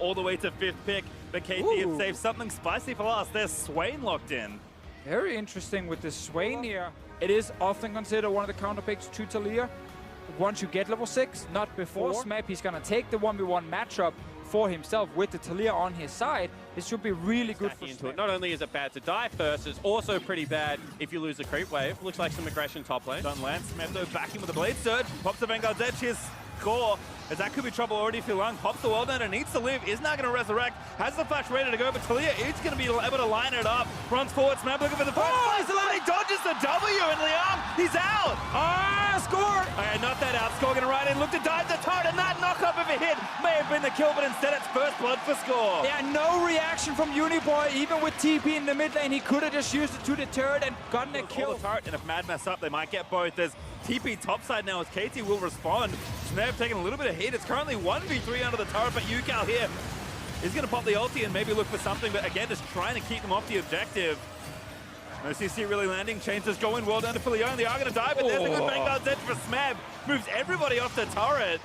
all the way to 5th pick. But KT have saved something spicy for last. There's Swain locked in. Very interesting with the Swain here. It is often considered one of the counter picks to Talia. Once you get level 6, not before Smeb, he's going to take the 1v1 matchup for himself with the Talia on his side. This should be really good for Smeb. Not only is it bad to die first, it's also pretty bad if you lose the creep wave. Looks like some aggression top lane. Done land. Smeb though backing with the blade surge. Pops the Vanguard's edge. His score, as that could be trouble already for Long. Pops the world and needs to live. Is now going to resurrect. Has the flash ready to go, but Talia is going to be able to line it up. Runs forward. Smeb looking for the fight. He dodges the W, and Liang, he's out. Score! Okay, not that out. Score going to ride in. Look to dive the turret, and that knockup, if it hit, may have been the kill, but instead it's first blood for Score. Yeah, no reaction from Uniboy. Even with TP in the mid lane, he could have just used it to the turret and gotten a kill. The turret, and if Mad mess up, they might get both. There's TP topside now as KT will respond. Smeb taking a little bit of heat. It's currently 1v3 under the turret, but Yukal here is going to pop the ulti and maybe look for something, but again, just trying to keep them off the objective. No CC really landing. Chains is going well down to Filion. They are going to die, but there's a good Vanguard's edge for Smeb. Moves everybody off the turret.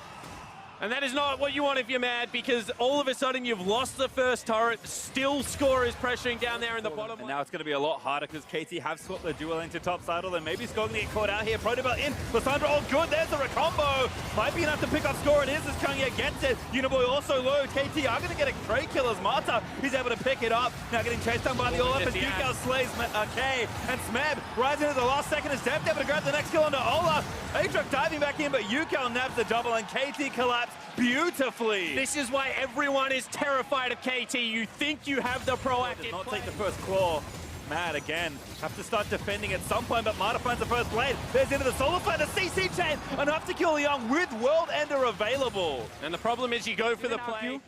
And that is not what you want if you're mad, because all of a sudden you've lost the first turret. Still Score is pressuring down there in the bottom. And now it's going to be a lot harder because KT have swapped their dual lane to top side, then maybe Skog can get caught out here. Protobelt in. Lissandra, oh good, there's the recombo. Might be enough to pick up Score. It is as Kanye gets it. Uniboy also low. KT are going to get a great kill as Marta. He's able to pick it up. Now getting chased down by the Olaf as Yukal slays K. And Smeb rising at the last second is Dev able to grab the next kill onto Olaf. Aatrox diving back in, but Yukal nabs the double and KT collapse beautifully. This is why everyone is terrified of KT. You think you have the proactive Does not take the first claw. Mad again. Have to start defending at some point, but Marta finds the first blade. There's into the solar flare, the CC chain, enough to kill Young with World Ender available. And the problem is you go for the play.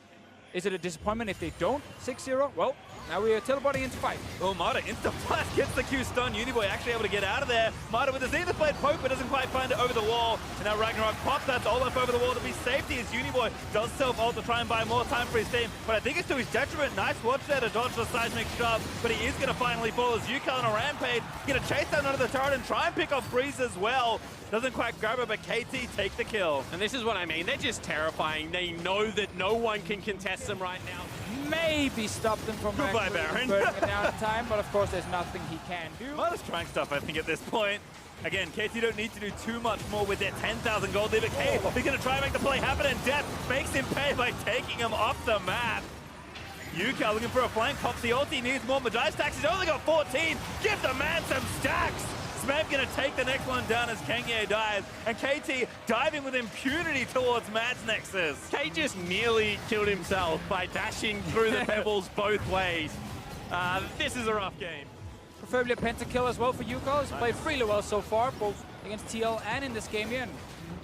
Is it a disappointment if they don't 6-0? Well, now we are teleporting into fight. Oh, Marta insta flash gets the Q stun. Uniboy actually able to get out of there. Marta with the Zenith Blade poke, but doesn't quite find it over the wall. And now Ragnarok pops that Olaf over the wall to be safety as Uniboy does self-ult to try and buy more time for his team. But I think it's to his detriment. Nice watch there to dodge the seismic shove, but he is going to finally fall as Yukal on a rampage. Going to chase down under the turret and try and pick off Breeze as well. Doesn't quite grab it, but KT take the kill. And this is what I mean. They're just terrifying. They know that no one can contest them right now. Maybe stop them from Goodbye, Baron. burning it down in time, but of course there's nothing he can do. Marta's trying stuff, I think, at this point. Again, KT don't need to do too much more with their 10,000 gold lead, but K, he's going to try and make the play happen, and Death makes him pay by taking him off the map. Yukal looking for a flank, pops the ulti, needs more Magi stacks. He's only got 14. Give the man some stacks. Smeb going to take the next one down as Kanye dies, and KT diving with impunity towards Mad's Nexus. K just nearly killed himself by dashing through the pebbles both ways. This is a rough game. Preferably a pentakill as well for Yukal. He's played really well so far, both against TL and in this game here. And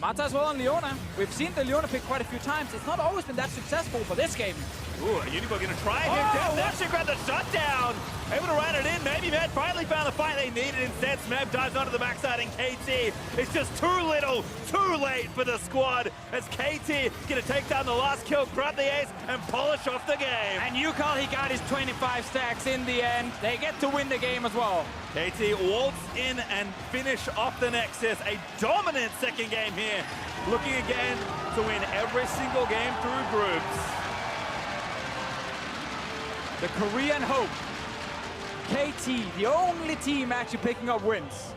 Marta as well on Leona. We've seen the Leona pick quite a few times. It's not always been that successful for this game. Ooh, Uniboy gonna try him down. That should grab the shutdown. Able to run it in. Maybe Mad finally found the fight they needed. Instead, Smeb dives onto the backside, and KT it's just too little, too late for the squad. As KT gonna take down the last kill, grab the ace, and polish off the game. And Yukal, he got his 25 stacks in the end. They get to win the game as well. KT waltz in and finish off the Nexus. A dominant second game here. Looking again to win every single game through groups. The Korean hope. KT, the only team actually picking up wins.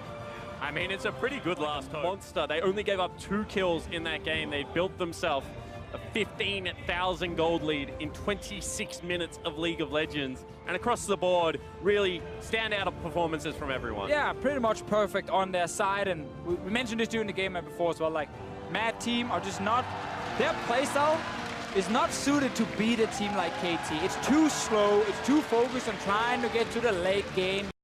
I mean, it's a pretty good last monster. They only gave up 2 kills in that game. They built themselves a 15,000 gold lead in 26 minutes of League of Legends. And across the board, really standout performances from everyone. Yeah, pretty much perfect on their side. And we mentioned this during the game before as well. Like, Mad team are just not, their playstyle is not suited to beat a team like KT. It's too slow, it's too focused on trying to get to the late game.